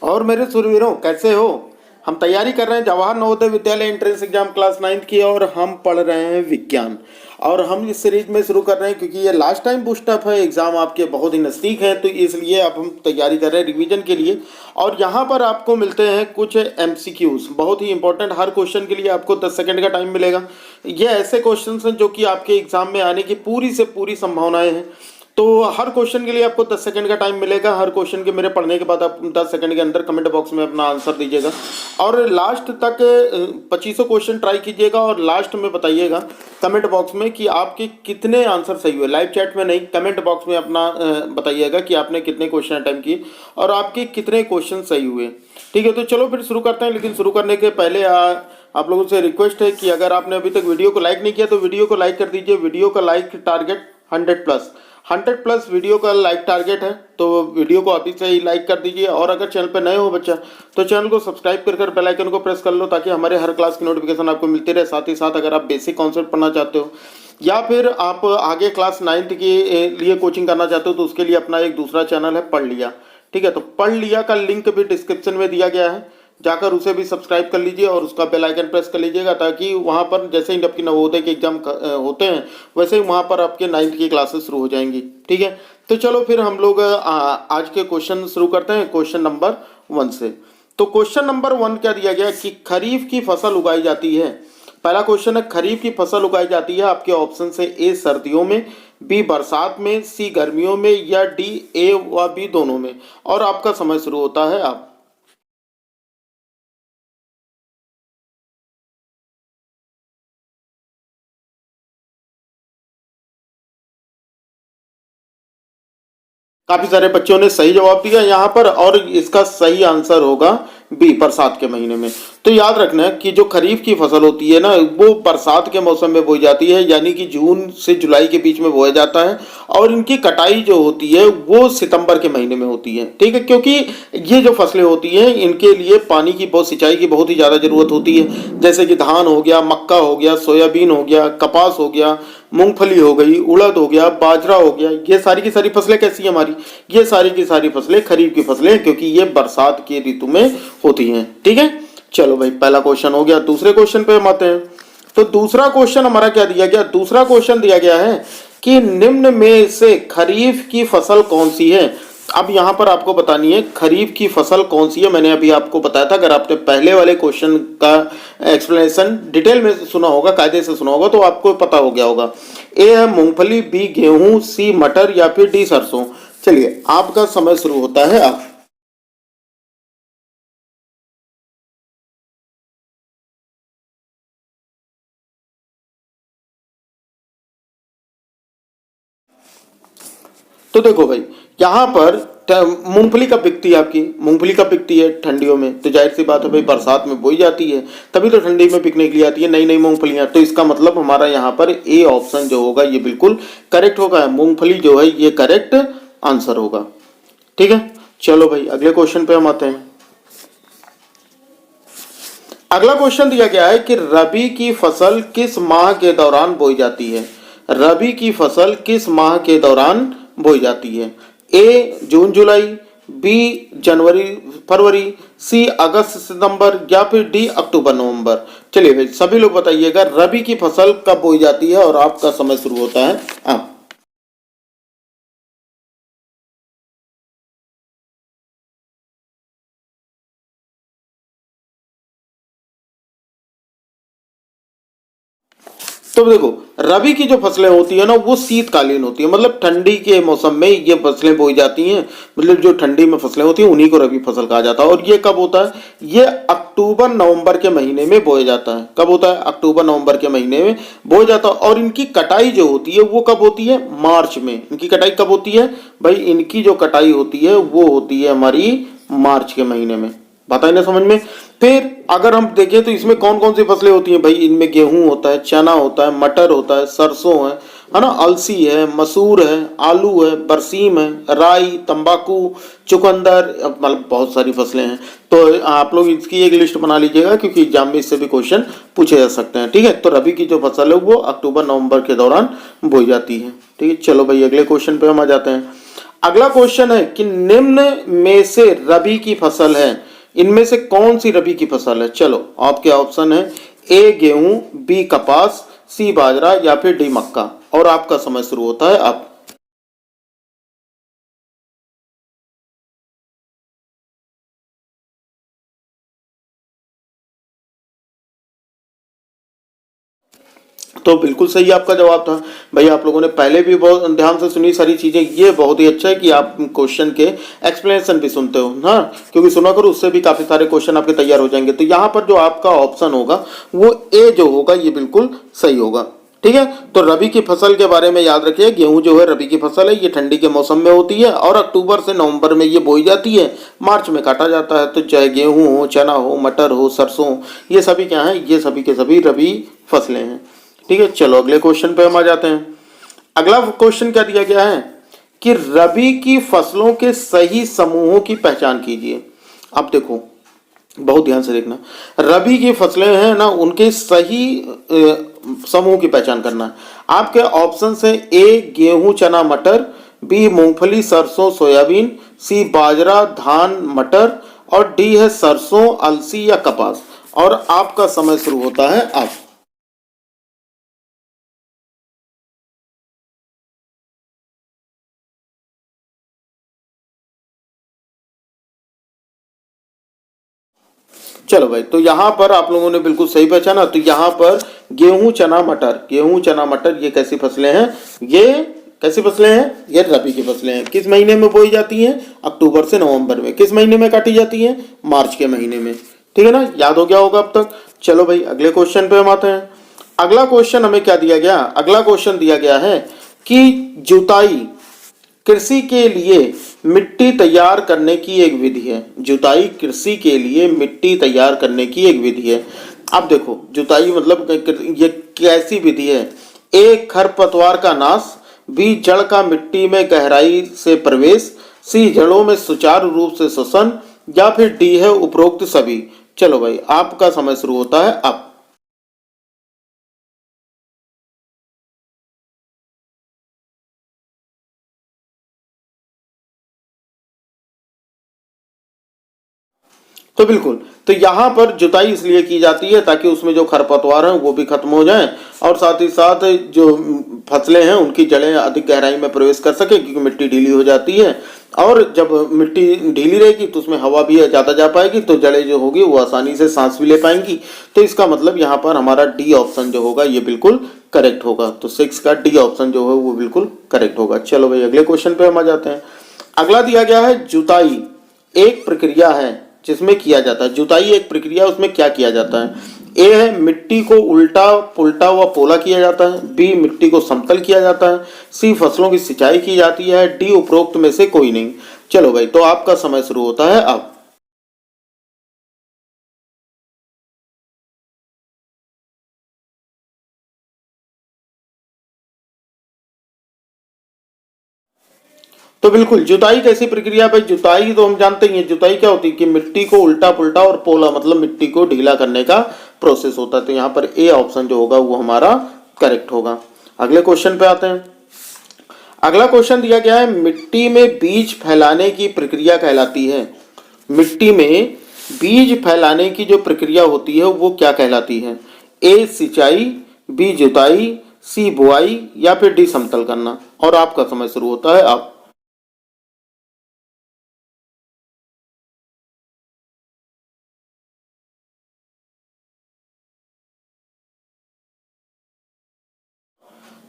और मेरे सुरवीरों, कैसे हो? हम तैयारी कर रहे हैं Jawahar Navodaya Vidyalaya entrance exam class 9th की, और हम पढ़ रहे हैं विज्ञान। और हम इस सीरीज में शुरू कर रहे हैं क्योंकि ये लास्ट टाइम बूस्ट अप है, एग्जाम आपके बहुत ही नज़दीक हैं, तो इसलिए अब हम तैयारी कर रहे हैं रिवीजन के लिए। और यहाँ पर आपको मिलते हैं कुछ MCQs, बहुत ही इंपॉर्टेंट। हर क्वेश्चन के लिए आपको 10 सेकंड का टाइम मिलेगा। ये ऐसे क्वेश्चन हैं जो कि आपके एग्जाम में आने की पूरी से पूरी संभावनाएं हैं। तो हर क्वेश्चन के लिए आपको 10 सेकंड का टाइम मिलेगा। हर क्वेश्चन के मेरे पढ़ने के बाद आप 10 सेकंड के अंदर कमेंट बॉक्स में अपना आंसर दीजिएगा, और लास्ट तक 2500 क्वेश्चन ट्राई कीजिएगा, और लास्ट में बताइएगा कमेंट बॉक्स में कि आपके कितने आंसर सही हुए। लाइव चैट में नहीं, कमेंट बॉक्स में अपना बताइएगा कि आपने कितने क्वेश्चन अटेम्प्ट किए और आपके कितने क्वेश्चन सही हुए। ठीक है, तो चलो फिर शुरू करते हैं। लेकिन शुरू करने के पहले आप लोगों से रिक्वेस्ट है कि अगर आपने अभी तक वीडियो को लाइक नहीं किया तो वीडियो को लाइक कर दीजिए। वीडियो का लाइक टारगेट 100 प्लस वीडियो का लाइक टारगेट है, तो वीडियो को अभी से ही लाइक कर दीजिए। और अगर चैनल पर नए हो बच्चा, तो चैनल को सब्सक्राइब कर बेल आइकन को प्रेस कर लो, ताकि हमारे हर क्लास की नोटिफिकेशन आपको मिलती रहे। साथ ही साथ अगर आप बेसिक कॉन्सेप्ट पढ़ना चाहते हो या फिर आप आगे क्लास 9th के लिए कोचिंग करना चाहते हो, तो उसके लिए अपना एक दूसरा चैनल है पढ़ लिया। ठीक है, तो पढ़ लिया का लिंक भी डिस्क्रिप्शन में दिया गया है, जाकर उसे भी सब्सक्राइब कर लीजिए और उसका बेल आइकन प्रेस कर लीजिएगा, ताकि वहाँ पर जैसे ही आपकी नवोदय के एग्जाम होते हैं वैसे ही वहाँ पर आपके 9th की क्लासेस शुरू हो जाएंगी। ठीक है, तो चलो फिर हम लोग आज के क्वेश्चन शुरू करते हैं क्वेश्चन नंबर 1 से। तो क्वेश्चन नंबर 1 क्या दिया गया कि खरीफ की फसल उगाई जाती है। पहला क्वेश्चन है, खरीफ की फसल उगाई जाती है। आपके ऑप्शन से ए सर्दियों में, बी बरसात में, सी गर्मियों में, या डी ए व बी दोनों में। और आपका समय शुरू होता है आप। काफी सारे बच्चों ने सही जवाब दिया यहाँ पर, और इसका सही आंसर होगा बी, बरसात के महीने में। तो याद रखना कि जो खरीफ की फसल होती है ना, वो बरसात के मौसम में बोई जाती है, यानी कि जून से जुलाई के बीच में बोया जाता है। और इनकी कटाई जो होती है वो सितंबर के महीने में होती है। ठीक है, क्योंकि ये जो फसलें होती हैं इनके लिए पानी की बहुत, सिंचाई की बहुत ही ज़्यादा ज़रूरत होती है। जैसे कि धान हो गया, मक्का हो गया, सोयाबीन हो गया, कपास हो गया, मूंगफली हो गई, उड़द हो गया, बाजरा हो गया। ये सारी की सारी फसलें कैसी हैं हमारी? ये सारी की सारी फसलें खरीफ की फसलें, क्योंकि ये बरसात के ऋतु में होती हैं। ठीक है, चलो भाई, पहला क्वेश्चन हो गया। दूसरे क्वेश्चन पे हम आते हैं। तो दूसरा क्वेश्चन हमारा क्या दिया गया? दूसरा क्वेश्चन दिया गया है कि निम्न में से खरीफ की फसल कौन सी है। अब यहां पर आपको बतानी है खरीफ की फसल कौन सी है। मैंने अभी आपको बताया था, अगर आपने पहले वाले क्वेश्चन का एक्सप्लेनेशन डिटेल में सुना होगा, कायदे से सुना होगा, तो आपको पता हो गया होगा। ए है मूंगफली, बी गेहूं, सी मटर, या फिर डी सरसों। चलिए, आपका समय शुरू होता है आप। तो देखो भाई, यहाँ पर मूंगफली कब बिकती है? आपकी मूंगफली कब बिकती है? ठंडियों में। तो जाहिर सी बात है भाई, बरसात में बोई जाती है, तभी तो ठंडी में बिकने के लिए आती है नई नई मूंगफलियां। तो इसका मतलब हमारा यहाँ पर ए ऑप्शन जो होगा ये बिल्कुल करेक्ट होगा। मूंगफली जो है ये करेक्ट आंसर होगा। ठीक है, चलो भाई, अगले क्वेश्चन पे हम आते हैं। अगला क्वेश्चन दिया गया है कि रबी की फसल किस माह के दौरान बोई जाती है। रबी की फसल किस माह के दौरान बोई जाती है? ए जून जुलाई, बी जनवरी फरवरी, सी अगस्त सितंबर, या फिर डी अक्टूबर नवंबर। चलिए भाई, सभी लोग बताइएगा रबी की फसल कब बोई जाती है, और आपका समय शुरू होता है अब। तो देखो, रबी की जो फसलें होती है ना, वो शीतकालीन होती है, मतलब ठंडी के मौसम में ये फसलें बोई जाती हैं। मतलब जो ठंडी में फसलें होती हैं उन्हीं को रबी फसल कहा जाता है। और ये कब होता है? ये अक्टूबर नवंबर के महीने में बोया जाता है। कब होता है? अक्टूबर नवंबर के महीने में बोया जाता है। और इनकी कटाई जो होती है वो कब होती है? मार्च में। इनकी कटाई कब होती है भाई? इनकी जो कटाई होती है वो होती है हमारी मार्च के महीने में। बात आई ना समझ में? फिर अगर हम देखें तो इसमें कौन कौन सी फसलें होती हैं भाई? इनमें गेहूं होता है, चना होता है, मटर होता है, सरसों है ना, अलसी है, मसूर है, आलू है, बरसीम है, राई, तंबाकू, चुकंदर, मतलब बहुत सारी फसलें हैं। तो आप लोग इसकी एक लिस्ट बना लीजिएगा, क्योंकि एग्जाम में इससे भी क्वेश्चन पूछे जा सकते हैं। ठीक है, तो रबी की जो फसल है वो अक्टूबर नवंबर के दौरान बोई जाती है। ठीक है, चलो भाई, अगले क्वेश्चन पे हम आ जाते हैं। अगला क्वेश्चन है कि निम्न में से रबी की फसल है, इनमें से कौन सी रबी की फसल है। चलो आपके ऑप्शन है ए गेहूं, बी कपास, सी बाजरा या फिर डी मक्का। और आपका समय शुरू होता है अब। तो बिल्कुल सही आपका जवाब था भाई। आप लोगों ने पहले भी बहुत ध्यान से सुनी सारी चीजें, ये बहुत ही अच्छा है कि आप क्वेश्चन के एक्सप्लेनेशन भी सुनते हो ना, क्योंकि सुना करो उससे भी काफी सारे क्वेश्चन आपके तैयार हो जाएंगे। तो यहाँ पर जो आपका ऑप्शन होगा वो ए जो होगा ये बिल्कुल सही होगा। ठीक है, तो रबी की फसल के बारे में याद रखिए, गेहूं जो है रबी की फसल है, ये ठंडी के मौसम में होती है और अक्टूबर से नवंबर में ये बोई जाती है, मार्च में काटा जाता है। तो चाहे गेहूं हो, चना हो, मटर हो, सरसों हो, ये सभी क्या है, ये सभी के सभी रबी फसलें हैं। ठीक है, चलो अगले क्वेश्चन पे हम आ जाते हैं। अगला क्वेश्चन क्या दिया गया है कि रबी की फसलों के सही समूहों की पहचान कीजिए। अब देखो, बहुत ध्यान से देखना, रबी की फसलें हैं ना, उनके सही समूह की पहचान करना है। आपके ऑप्शन है ए गेहूं चना मटर, बी मूंगफली सरसों सोयाबीन, सी बाजरा धान मटर और डी है सरसों अलसी या कपास। और आपका समय शुरू होता है अब। चलो भाई, तो यहाँ पर आप लोगों ने बिल्कुल सही पहचाना। तो यहाँ पर गेहूं चना मटर, गेहूं चना मटर ये कैसी फसलें हैं, ये कैसी फसलें हैं, ये रबी की फसलें हैं। किस महीने में बोई जाती हैं, अक्टूबर से नवंबर में। किस महीने में काटी जाती हैं, मार्च के महीने में। ठीक है ना, याद हो गया होगा अब तक। चलो भाई अगले क्वेश्चन पे हम आते हैं। अगला क्वेश्चन हमें क्या दिया गया, अगला क्वेश्चन दिया गया है कि जुताई कृषि के लिए मिट्टी तैयार करने की एक विधि है। जुताई कृषि के लिए मिट्टी तैयार करने की एक विधि है। अब देखो, जुताई मतलब ये कैसी विधि है। ए खरपतवार का नाश, बी जड़ का मिट्टी में गहराई से प्रवेश, सी जड़ों में सुचारू रूप से श्वसन या फिर डी है उपरोक्त सभी। चलो भाई आपका समय शुरू होता है अब। तो बिल्कुल, तो यहाँ पर जुताई इसलिए की जाती है ताकि उसमें जो खरपतवार हैं वो भी खत्म हो जाएं और साथ ही साथ जो फसलें हैं उनकी जड़ें अधिक गहराई में प्रवेश कर सके, क्योंकि मिट्टी ढीली हो जाती है। और जब मिट्टी ढीली रहेगी तो उसमें हवा भी ज़्यादा जा पाएगी, तो जड़ें जो होगी वो आसानी से सांस भी ले पाएंगी। तो इसका मतलब यहाँ पर हमारा डी ऑप्शन जो होगा ये बिल्कुल करेक्ट होगा। तो 6 का डी ऑप्शन जो है वो बिल्कुल करेक्ट होगा। चलो भाई अगले क्वेश्चन पे हम आ जाते हैं। अगला दिया गया है जुताई एक प्रक्रिया है जिसमें किया जाता है। जुताई एक प्रक्रिया, उसमें क्या किया जाता है। ए है मिट्टी को उल्टा पुल्टा व पोला किया जाता है, बी मिट्टी को समतल किया जाता है, सी फसलों की सिंचाई की जाती है, डी उपरोक्त में से कोई नहीं। चलो भाई, तो आपका समय शुरू होता है अब। तो बिल्कुल, जुताई कैसी प्रक्रिया भाई, जुताई तो हम जानते ही हैं। जुताई क्या होती है कि मिट्टी को उल्टा पुल्टा और पोला मतलब मिट्टी को ढीला करने का प्रोसेस होता है। तो यहाँ पर ए ऑप्शन जो होगा वो हमारा करेक्ट होगा। अगले क्वेश्चन पे आते हैं। अगला क्वेश्चन दिया गया है मिट्टी में बीज फैलाने की प्रक्रिया कहलाती है। मिट्टी में बीज फैलाने की जो प्रक्रिया होती है वो क्या कहलाती है। ए सिंचाई, बी जुताई, सी बुआई या फिर डी समतल करना। और आपका समय शुरू होता है अब।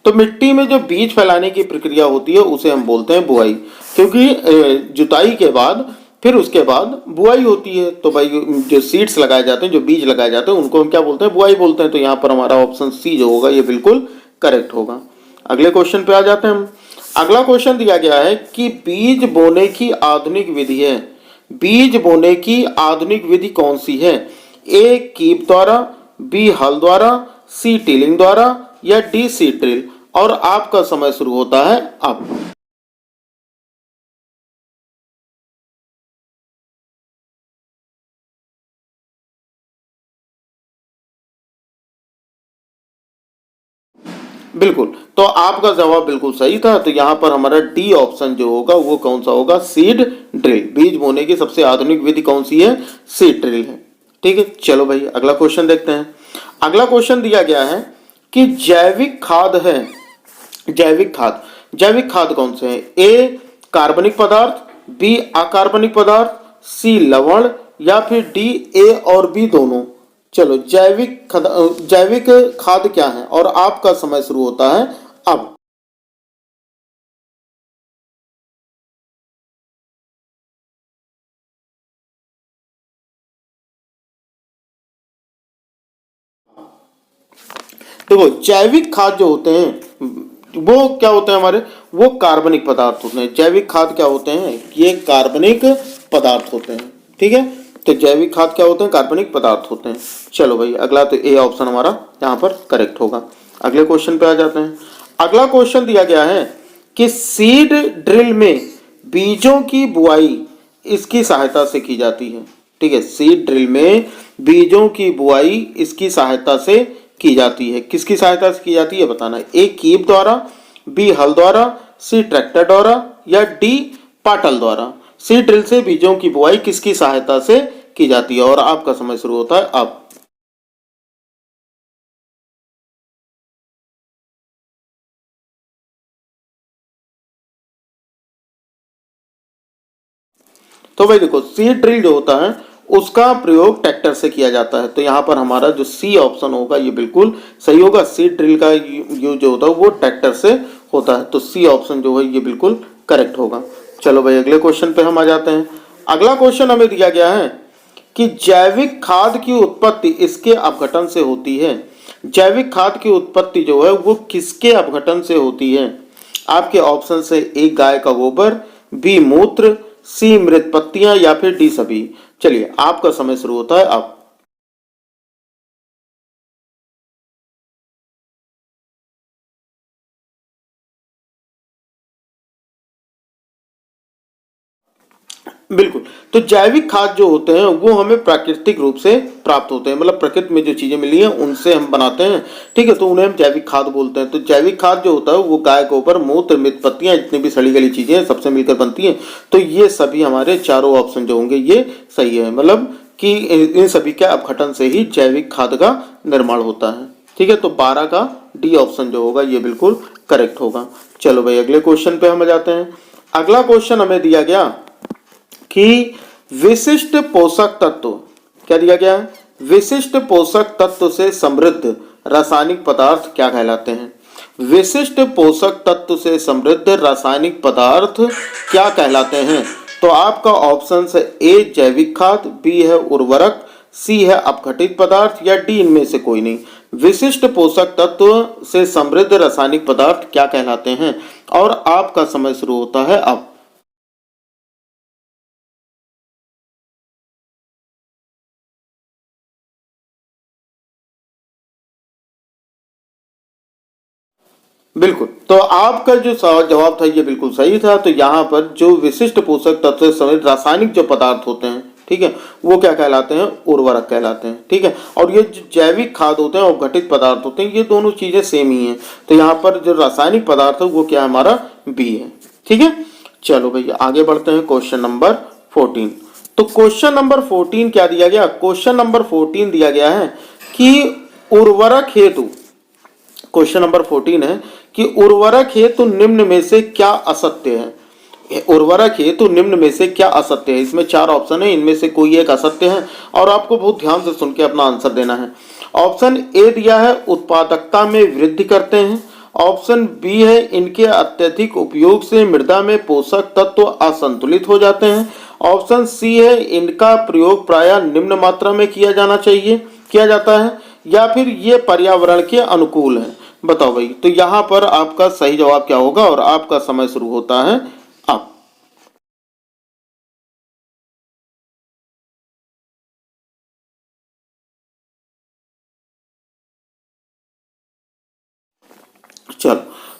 तो मिट्टी में जो बीज फैलाने की प्रक्रिया होती है उसे हम बोलते हैं बुआई, क्योंकि जुताई के बाद फिर उसके बाद बुआई होती है। तो भाई जो सीड्स लगाए जाते हैं, जो बीज लगाए जाते हैं, उनको हम क्या बोलते हैं, बुआई बोलते हैं। तो यहाँ पर हमारा ऑप्शन सी जो होगा ये बिल्कुल करेक्ट होगा। अगले क्वेश्चन पे आ जाते हैं हम। अगला क्वेश्चन दिया गया है कि बीज बोने की आधुनिक विधि है। बीज बोने की आधुनिक विधि कौन सी है। ए कीप द्वारा, बी हल द्वारा, सी टिलिंग द्वारा या डी सी ड्रिल। और आपका समय शुरू होता है अब। बिल्कुल, तो आपका जवाब बिल्कुल सही था। तो यहाँ पर हमारा डी ऑप्शन जो होगा वो कौन सा होगा, सीड ड्रिल। बीज बोने की सबसे आधुनिक विधि कौन सी है, सीड ड्रिल है। ठीक है, चलो भाई अगला क्वेश्चन देखते हैं। अगला क्वेश्चन दिया गया है कि जैविक खाद है, जैविक खाद कौन से हैं, ए कार्बनिक पदार्थ, बी अकार्बनिक पदार्थ, सी लवण, या फिर डी ए और बी दोनों। चलो जैविक खाद क्या है, और आपका समय शुरू होता है अब। देखो जैविक खाद जो होते हैं वो क्या होते हैं हमारे, वो कार्बनिक पदार्थ होते हैं। जैविक खाद क्या होते हैं, ये कार्बनिक पदार्थ होते हैं। ठीक है, तो जैविक खाद क्या होते हैं, कार्बनिक पदार्थ होते हैं। चलो भाई अगला, तो ए ऑप्शन हमारा यहाँ पर करेक्ट होगा। अगले क्वेश्चन पे आ जाते हैं। अगला क्वेश्चन दिया गया है कि सीड ड्रिल में बीजों की बुआई इसकी सहायता से की जाती है। ठीक है, सीड ड्रिल में बीजों की बुआई इसकी सहायता से की जाती है। किसकी सहायता से की जाती है बताना है, ए कीप द्वारा, बी हल द्वारा, सी ट्रैक्टर द्वारा, या डी पाटल द्वारा। सीड ड्रिल से बीजों की बुआई किसकी सहायता से की जाती है, और आपका समय शुरू होता है अब। तो भाई देखो सीड ड्रिल जो होता है उसका प्रयोग ट्रैक्टर से किया जाता है। तो यहाँ पर हमारा जो सी ऑप्शन होगा ये बिल्कुल सही होगा। सीड ड्रिल का यूज जो होता है वो ट्रैक्टर से होता है, तो सी ऑप्शन जो है ये बिल्कुल करेक्ट होगा। चलो भाई अगले क्वेश्चन पे हम आ जाते हैं। अगला क्वेश्चन हमें दिया गया है कि जैविक खाद की उत्पत्ति इसके अपघटन से होती है। जैविक खाद की उत्पत्ति जो है वो किसके अपघटन से होती है। आपके ऑप्शन से, एक गाय का गोबर, बी मूत्र, सी मृत पत्तियां, या फिर डी सभी। चलिए आपका समय शुरू होता है अब। बिल्कुल, तो जैविक खाद जो होते हैं वो हमें प्राकृतिक रूप से प्राप्त होते हैं, मतलब प्रकृति में जो चीजें मिली हैं उनसे हम बनाते हैं। ठीक है, तो उन्हें हम जैविक खाद बोलते हैं। तो जैविक खाद जो होता है वो गाय के ऊपर मूत्र, मृत पत्तियां, जितनी भी सड़ी गली चीजें हैं सबसे मिलकर बनती हैं। तो ये सभी हमारे चारों ऑप्शन जो होंगे ये सही है, मतलब कि इन सभी के अपघटन से ही जैविक खाद का निर्माण होता है। ठीक है, तो 12 का डी ऑप्शन जो होगा ये बिल्कुल करेक्ट होगा। चलो भाई अगले क्वेश्चन पे हम जाते हैं। अगला क्वेश्चन हमें दिया गया कि विशिष्ट पोषक तत्व, क्या दिया गया है, विशिष्ट पोषक तत्व से समृद्ध रासायनिक पदार्थ क्या कहलाते हैं। विशिष्ट पोषक तत्व से समृद्ध रासायनिक पदार्थ क्या कहलाते हैं। तो आपका ऑप्शन है, ए जैविक खाद, बी है उर्वरक, सी है अपघटित पदार्थ, या डी इनमें से कोई नहीं। विशिष्ट पोषक तत्व से समृद्ध रासायनिक पदार्थ क्या कहलाते हैं, और आपका समय शुरू होता है अब। बिल्कुल, तो आपका जो जवाब था ये बिल्कुल सही था। तो यहाँ पर जो विशिष्ट पोषक तत्व से समृद्ध रासायनिक जो पदार्थ होते हैं, ठीक है, वो क्या कहलाते हैं, उर्वरक कहलाते हैं। ठीक है, और ये जो जैविक खाद होते हैं और घटित पदार्थ होते हैं, ये दोनों चीजें सेम ही हैं। तो यहाँ पर जो रासायनिक पदार्थ है वो क्या हमारा बी है। ठीक है, चलो भैया आगे बढ़ते हैं। Question number 14। तो क्वेश्चन नंबर 14 क्या दिया गया, क्वेश्चन नंबर 14 दिया गया है कि उर्वरक हेतु, क्वेश्चन नंबर 14 है कि उर्वरक हेतु निम्न में से क्या असत्य है। उर्वरक हेतु निम्न में से क्या असत्य है। इसमें 4 ऑप्शन है, इनमें से कोई एक असत्य है, और आपको बहुत ध्यान से सुन के अपना आंसर देना है। ऑप्शन ए दिया है उत्पादकता में वृद्धि करते हैं। ऑप्शन बी है इनके अत्यधिक उपयोग से मृदा में पोषक तत्व असंतुलित हो जाते हैं। ऑप्शन सी है इनका प्रयोग प्रायः निम्न मात्रा में किया जाता है, या फिर ये पर्यावरण के अनुकूल है। बताओ भाई, तो यहाँ पर आपका सही जवाब क्या होगा, और आपका समय शुरू होता है अब। चलो,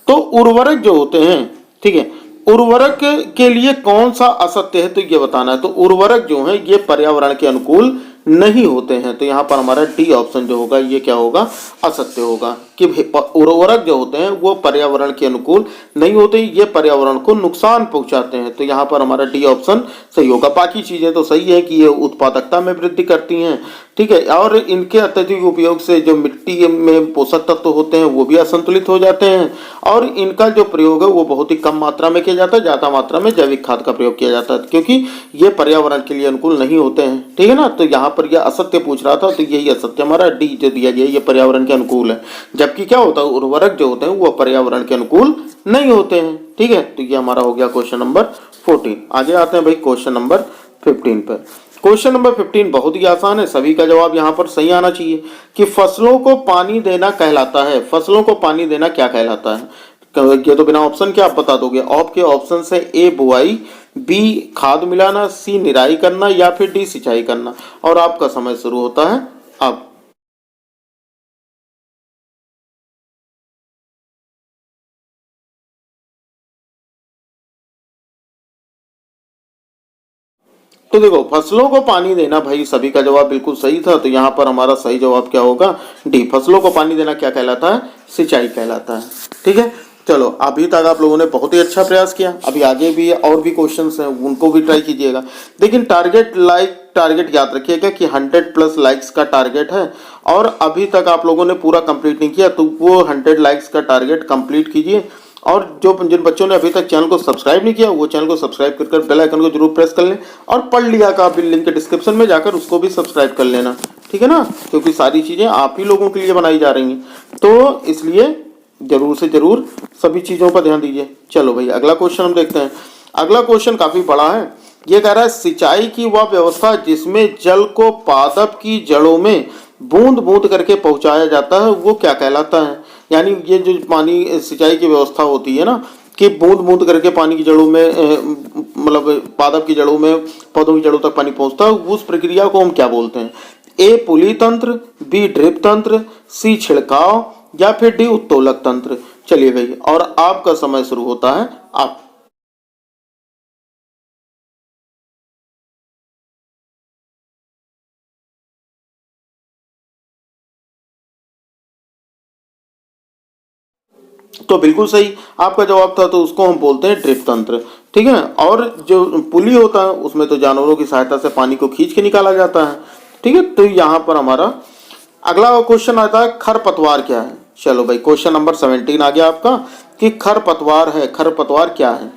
तो उर्वरक जो होते हैं, ठीक है, उर्वरक के लिए कौन सा असत्य है तो ये बताना है। तो उर्वरक जो है ये पर्यावरण के अनुकूल नहीं होते हैं। तो यहाँ पर हमारा डी ऑप्शन जो होगा ये क्या होगा, असत्य होगा। कि उर्वरक जो होते हैं वो पर्यावरण के अनुकूल नहीं होते, ये पर्यावरण को नुकसान पहुंचाते हैं। तो यहाँ पर हमारा डी ऑप्शन सही होगा। बाकी चीजें तो सही है कि ये उत्पादकता में वृद्धि करती हैं, ठीक है, और इनके अत्यधिक उपयोग से जो मिट्टी में पोषक तत्व होते हैं वो भी असंतुलित हो जाते हैं, और इनका जो प्रयोग है वो बहुत ही कम मात्रा में किया जाता है, ज्यादा मात्रा में जैविक खाद का प्रयोग किया जाता है, क्योंकि ये पर्यावरण के लिए अनुकूल नहीं होते हैं, ठीक है ना। तो यहाँ पर यह असत्य पूछ रहा था, तो यही असत्य हमारा डी जो दिया गया ये पर्यावरण के अनुकूल है, जबकि क्या होता है उर्वरक जो होते हैं वो पर्यावरण के अनुकूल नहीं होते हैं, ठीक है। तो ये हमारा हो गया क्वेश्चन नंबर 14। आगे आते हैं भाई क्वेश्चन नंबर 15 पर। क्वेश्चन नंबर 15 बहुत ही आसान है, सभी का जवाब यहाँ पर सही आना चाहिए कि फसलों को पानी देना कहलाता है। फसलों को पानी देना क्या कहलाता है? ये तो बिना ऑप्शन के आप बता दोगे। आपके ऑप्शन से ए बुआई, बी खाद मिलाना, सी निराई करना, या फिर डी सिंचाई करना। और आपका समय शुरू होता है अब। तो देखो फसलों को पानी देना भाई सभी का जवाब बिल्कुल सही था, तो यहाँ पर हमारा सही जवाब क्या होगा? डी। फसलों को पानी देना क्या कहलाता है? सिंचाई कहलाता है, ठीक है। चलो अभी तक आप लोगों ने बहुत ही अच्छा प्रयास किया, अभी आगे भी और भी क्वेश्चंस हैं उनको भी ट्राई कीजिएगा। लेकिन टारगेट याद रखिएगा कि 100+ लाइक्स का टारगेट है, और अभी तक आप लोगों ने पूरा कंप्लीट नहीं किया, तो वो 100 लाइक्स का टारगेट कंप्लीट कीजिए। और जो जिन बच्चों ने अभी तक चैनल को सब्सक्राइब नहीं किया वो चैनल को सब्सक्राइब कर बेल आइकन को जरूर प्रेस कर लें, और पढ़ लिया का भी लिंक डिस्क्रिप्शन में जाकर उसको भी सब्सक्राइब कर लेना, ठीक है ना, क्योंकि सारी चीजें आप ही लोगों के लिए बनाई जा रही हैं, तो इसलिए जरूर से जरूर सभी चीजों पर ध्यान दीजिए। चलो भाई अगला क्वेश्चन हम देखते हैं। अगला क्वेश्चन काफी बड़ा है। ये कह रहा है सिंचाई की वह व्यवस्था जिसमें जल को पादप की जड़ों में बूंद बूंद करके पहुंचाया जाता है वो क्या कहलाता है? यानी ये जो पानी सिंचाई की व्यवस्था होती है ना कि बूंद बूंद करके पानी की जड़ों में मतलब पादप की जड़ों में पौधों की जड़ों तक पानी पहुंचता है, उस प्रक्रिया को हम क्या बोलते हैं? ए पुली तंत्र, बी ड्रिप तंत्र, सी छिड़काव, या फिर डी उत्तोलक तंत्र। चलिए भाई और आपका समय शुरू होता है आप। तो बिल्कुल सही आपका जवाब था, तो उसको हम बोलते हैं ड्रिप तंत्र, ठीक है। और जो पुली होता है उसमें तो जानवरों की सहायता से पानी को खींच के निकाला जाता है, ठीक है। तो यहाँ पर हमारा अगला क्वेश्चन आता है खरपतवार क्या है। चलो भाई क्वेश्चन नंबर 17 आ गया आपका कि खरपतवार है, खरपतवार क्या है?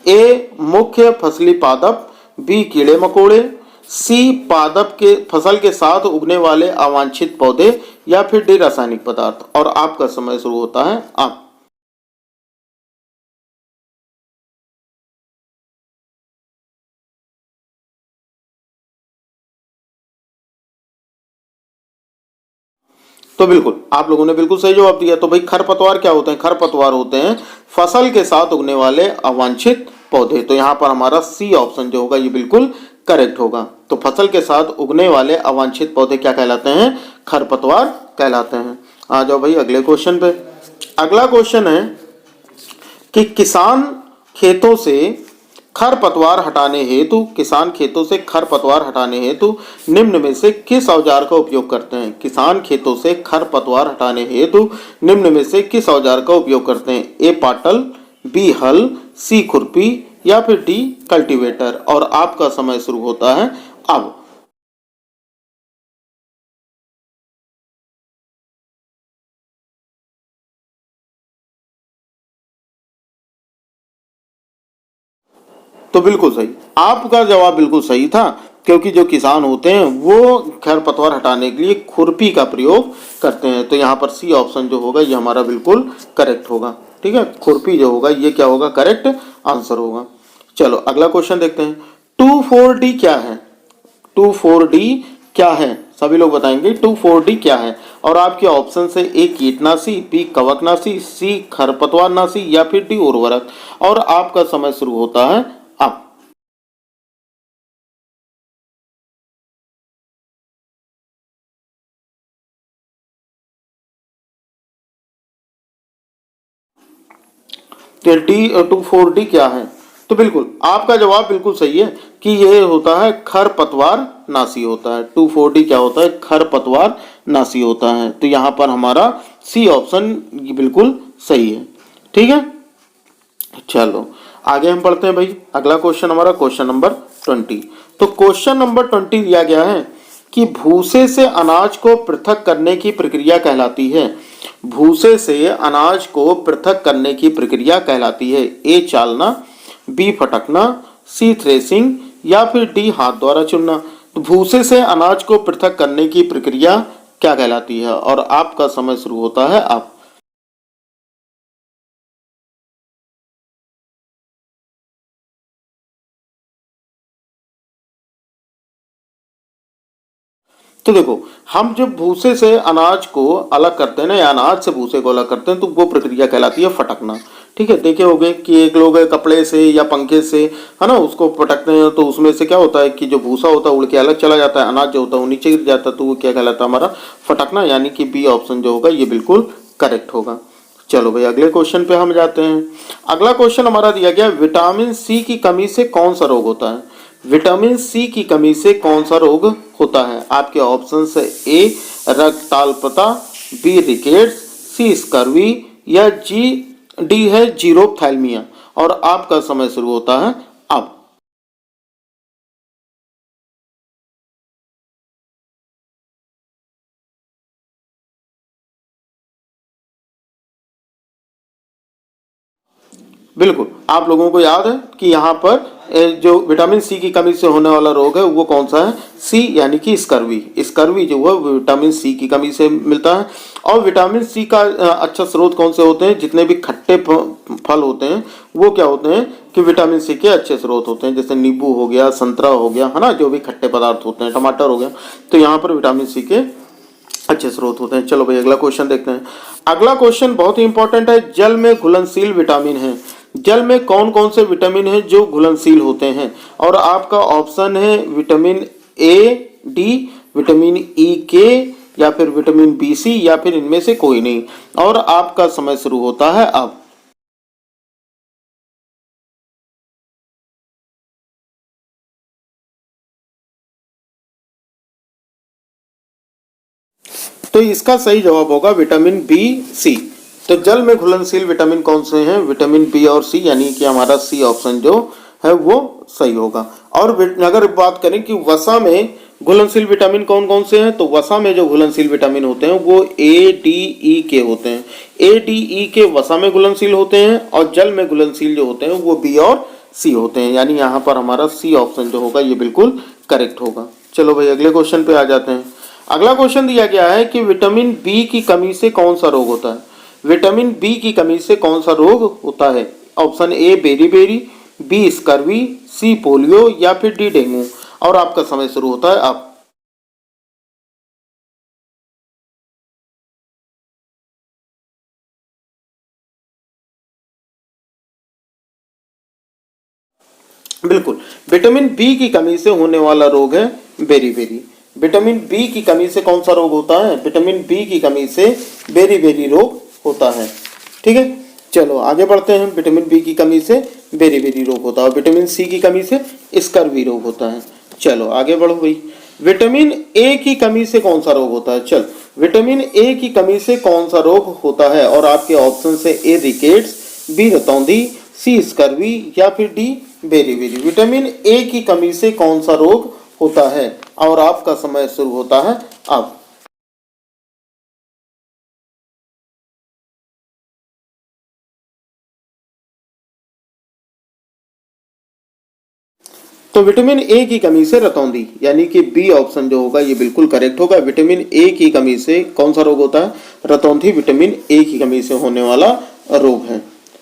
ए मुख्य फसली पादप, बी कीड़े मकोड़े, सी पादप के फसल के साथ उगने वाले अवांछित पौधे, या फिर डी रासायनिक पदार्थ। और आपका समय शुरू होता है आप। तो बिल्कुल आप लोगों ने बिल्कुल सही जवाब दिया। तो भाई खरपतवार क्या होते हैं? खरपतवार होते हैं फसल के साथ उगने वाले अवांछित पौधे। तो यहाँ पर हमारा सी ऑप्शन जो होगा ये बिल्कुल करेक्ट होगा। तो फसल के साथ उगने वाले अवांछित पौधे क्या कहलाते हैं? खरपतवार कहलाते हैं। आ जाओ भाई अगले क्वेश्चन पे। अगला क्वेश्चन है कि किसान खेतों से खरपतवार हटाने हेतु निम्न में से किस औजार का उपयोग करते हैं? किसान खेतों से खरपतवार हटाने हेतु निम्न में से किस औजार का उपयोग करते हैं? ए पाटल, बी हल, सी खुरपी, या फिर डी कल्टीवेटर। और आपका समय शुरू होता है अब। तो बिल्कुल सही आपका जवाब बिल्कुल सही था, क्योंकि जो किसान होते हैं वो खरपतवार हटाने के लिए खुरपी का प्रयोग करते हैं। तो यहाँ पर सी ऑप्शन जो होगा ये हमारा बिल्कुल करेक्ट होगा, ठीक है। खुरपी जो होगा ये क्या होगा? करेक्ट आंसर होगा। चलो अगला क्वेश्चन देखते हैं। 2,4-D क्या है? 2,4-D क्या है? सभी लोग बताएंगे 2,4-D क्या है। और आपके ऑप्शन से ए कीटनाशी, बी कवकनाशी, सी खरपतवारनाशी, या फिर डी उर्वरक। और आपका समय शुरू होता है अब। तो डी 2,4-D क्या है? तो बिल्कुल आपका जवाब बिल्कुल सही है कि ये होता है खरपतवार नाशी होता है। 2,4-D क्या होता है? खरपतवार नाशी होता है। तो यहाँ पर हमारा सी ऑप्शन बिल्कुल सही है। ठीक है, चलो आगे हम पढ़ते हैं भाई। अगला क्वेश्चन हमारा क्वेश्चन नंबर 20। तो क्वेश्चन नंबर 20 दिया गया है कि भूसे से अनाज को पृथक करने की प्रक्रिया कहलाती है। भूसे से अनाज को पृथक करने की प्रक्रिया कहलाती है। ए चालना, बी फटकना, सी थ्रेसिंग या फिर डी हाथ द्वारा चुनना। तो भूसे से अनाज को पृथक करने की प्रक्रिया क्या कहलाती है? और आपका समय शुरू होता है अब। तो देखो, हम जब भूसे से अनाज को अलग करते हैं ना, या अनाज से भूसे को अलग करते हैं, तो वो प्रक्रिया कहलाती है फटकना। ठीक है, देखे होंगे कि एक लोग कपड़े से या पंखे से, है ना, उसको फटकते हैं तो उसमें से क्या होता है कि जो भूसा होता है उड़ के अलग चला जाता है, अनाज जो होता है वो नीचे गिर जाता है। तो वो क्या कहलाता है? हमारा फटकना। यानी कि बी ऑप्शन जो होगा ये बिल्कुल करेक्ट होगा। चलो भाई अगले क्वेश्चन पे हम जाते हैं। अगला क्वेश्चन हमारा दिया गया, विटामिन सी की कमी से कौन सा रोग होता है? विटामिन सी की कमी से कौन सा रोग होता है? आपके ऑप्शन है ए रक्ताल्पता, बी रिकेट्स, सी स्कर्वी या डी है जीरोप्थैल्मिया। और आपका समय शुरू होता है अब। बिल्कुल आप लोगों को याद है कि यहाँ पर जो विटामिन सी की कमी से होने वाला रोग है वो कौन सा है? सी, यानी कि स्कर्वी। स्कर्वी जो है वो विटामिन सी की कमी से मिलता है। और विटामिन सी का अच्छा स्रोत कौन से होते हैं? जितने भी खट्टे फल होते हैं वो क्या होते हैं कि विटामिन सी के अच्छे स्रोत होते हैं। जैसे नींबू हो गया, संतरा हो गया, है ना, जो भी खट्टे पदार्थ होते हैं, टमाटर हो गया, तो यहाँ पर विटामिन सी के अच्छे स्रोत होते हैं। चलो भाई अगला क्वेश्चन देखते हैं। अगला क्वेश्चन बहुत ही इंपॉर्टेंट है। जल में घुलनशील विटामिन है। जल में कौन कौन से विटामिन हैं जो घुलनशील होते हैं? और आपका ऑप्शन है vitamin A D, vitamin E के, या फिर विटामिन बी सी, या फिर इनमें से कोई नहीं। और आपका समय शुरू होता है अब। तो इसका सही जवाब होगा विटामिन बी सी। तो जल में घुलनशील विटामिन कौन से हैं? विटामिन बी और सी, यानी कि हमारा सी ऑप्शन जो है वो सही होगा। और अगर बात करें कि वसा में घुलनशील विटामिन कौन कौन से हैं, तो वसा में जो घुलनशील विटामिन होते हैं वो ए डी ई के होते हैं। ए डी ई के वसा में घुलनशील होते हैं, और जल में घुलनशील जो होते हैं वो बी और सी होते हैं। यानी यहाँ पर हमारा सी ऑप्शन जो होगा ये बिल्कुल करेक्ट होगा। चलो भाई अगले क्वेश्चन पे आ जाते हैं। अगला क्वेश्चन दिया गया है कि विटामिन बी की कमी से कौन सा रोग होता है? विटामिन बी की कमी से कौन सा रोग होता है? Option A berry, B scurvy, C polio या फिर डी डेंगू। और आपका समय शुरू होता है अब। बिल्कुल विटामिन बी की कमी से होने वाला रोग है बेरी। विटामिन बी की कमी से कौन सा रोग होता है? विटामिन बी की कमी से बेरी रोग होता है। ठीक है, चलो आगे बढ़ते हैं। विटामिन बी की कमी से बेरी रोग होता है। विटामिन सी की कमी से स्कर्वी रोग होता है। चलो आगे बढ़ो भाई। विटामिन ए की कमी से कौन सा रोग होता है? चल, विटामिन ए की कमी से कौन सा रोग होता है? और आपके ऑप्शन से ए रिकेट्स, बी रतौंधी, सी स्कर्वी या फिर डी बेरी। विटामिन ए की कमी से कौन सा रोग होता है? और आपका समय शुरू होता है अब। तो विटामिन ए की कमी से रतौंधी, यानी कि बी ऑप्शन जो होगा ये बिल्कुल करेक्ट होगा। विटामिन ए की कमी से कौन सा रोग होता है? रतौंधी विटामिन ए की कमी से होने वाला रोग है।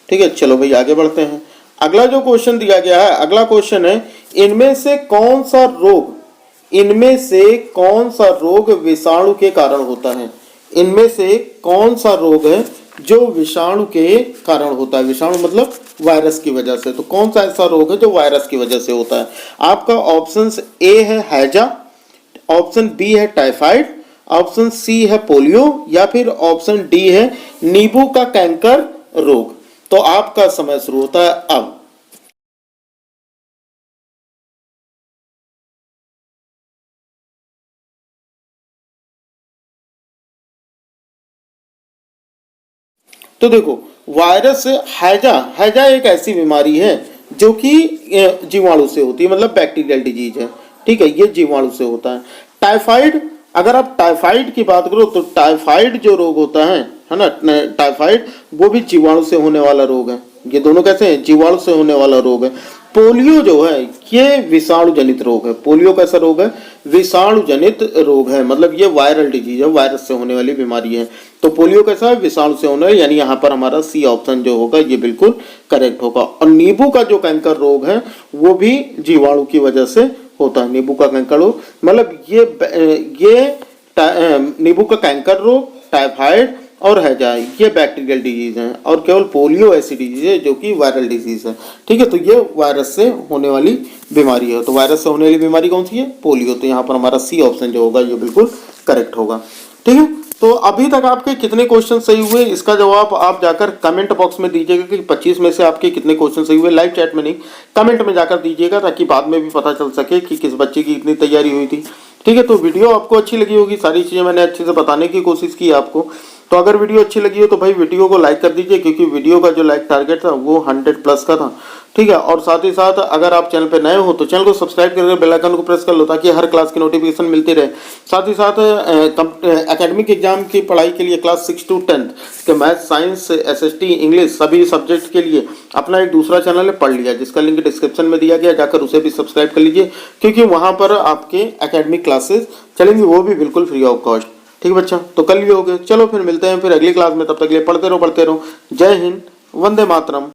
ठीक है, चलो भाई आगे बढ़ते हैं। अगला जो क्वेश्चन दिया गया है, अगला क्वेश्चन है, इनमें से कौन सा रोग विषाणु के कारण होता है? इनमें से कौन सा रोग है जो विषाणु के कारण होता है? विषाणु मतलब वायरस की वजह से। तो कौन सा ऐसा रोग है जो वायरस की वजह से होता है? आपका ऑप्शन ए है हैजा, ऑप्शन बी है टाइफाइड, ऑप्शन सी है पोलियो या फिर ऑप्शन डी है नींबू का कैंकर रोग। तो आपका समय शुरू होता है अब। तो देखो वायरस हैजा, हैजा एक ऐसी बीमारी है जो कि जीवाणु से होती है, मतलब बैक्टीरियल डिजीज है, ठीक है, ये जीवाणु से होता है। टाइफाइड, अगर आप टाइफाइड की बात करो तो टाइफाइड जो रोग होता है ना, टाइफाइड वो भी जीवाणु से होने वाला रोग है। ये दोनों कैसे हैं? जीवाणु से होने वाला रोग है। पोलियो जो है ये विषाणु जनित रोग है। पोलियो कैसा रोग है? विषाणु जनित रोग है, मतलब ये वायरल डिजीज है, वायरस से होने वाली बीमारी है। तो पोलियो कैसा है? विषाणु से होने वाली, यानी यहाँ पर हमारा सी ऑप्शन जो होगा ये बिल्कुल करेक्ट होगा। और नींबू का जो कैंकर रोग है वो भी जीवाणु की वजह से होता है। नींबू का कैंकर रोग मतलब ये नींबू का कैंकर रोग, टाइफाइड और हैजा ये बैक्टीरियल डिजीज हैं, और केवल पोलियो ऐसी डिजीज है जो कि वायरल डिजीज है, ठीक है। तो ये वायरस से होने वाली बीमारी है। तो वायरस से होने वाली बीमारी कौन सी है? पोलियो। तो यहाँ पर हमारा सी ऑप्शन जो होगा ये बिल्कुल करेक्ट होगा, ठीक है। तो अभी तक आपके कितने क्वेश्चन सही हुए, इसका जवाब आप जाकर कमेंट बॉक्स में दीजिएगा कि 25 में से आपके कितने क्वेश्चन सही हुए। लाइव चैट में नहीं, कमेंट में जाकर दीजिएगा, ताकि बाद में भी पता चल सके कि किस बच्चे की कितनी तैयारी हुई थी, ठीक है। तो वीडियो आपको अच्छी लगी होगी, सारी चीज़ें मैंने अच्छे से बताने की कोशिश की आपको। तो अगर वीडियो अच्छी लगी हो तो भाई वीडियो को लाइक कर दीजिए, क्योंकि वीडियो का जो लाइक टारगेट था वो 100 प्लस का था, ठीक है। और साथ ही साथ अगर आप चैनल पे नए हो तो चैनल को सब्सक्राइब करके बेल आइकन को प्रेस कर लो, ताकि हर क्लास की नोटिफिकेशन मिलती रहे। साथ ही साथ एकेडमिक एग्जाम की पढ़ाई के लिए क्लास 6 to 10 के मैथ, साइंस, एसएसटी, इंग्लिश सभी सब्जेक्ट के लिए अपना एक दूसरा चैनल है पढ़ लिया, जिसका लिंक डिस्क्रिप्शन में दिया गया, जाकर उसे भी सब्सक्राइब कर लीजिए, क्योंकि वहाँ पर आपके एकेडमिक क्लासेस चलेंगी, वो भी बिल्कुल फ्री ऑफ कॉस्ट, ठीक है बच्चा। तो कल भी हो गए, चलो फिर मिलते हैं फिर अगली क्लास में, तब तक के लिए पढ़ते रहो। जय हिंद, वंदे मातरम।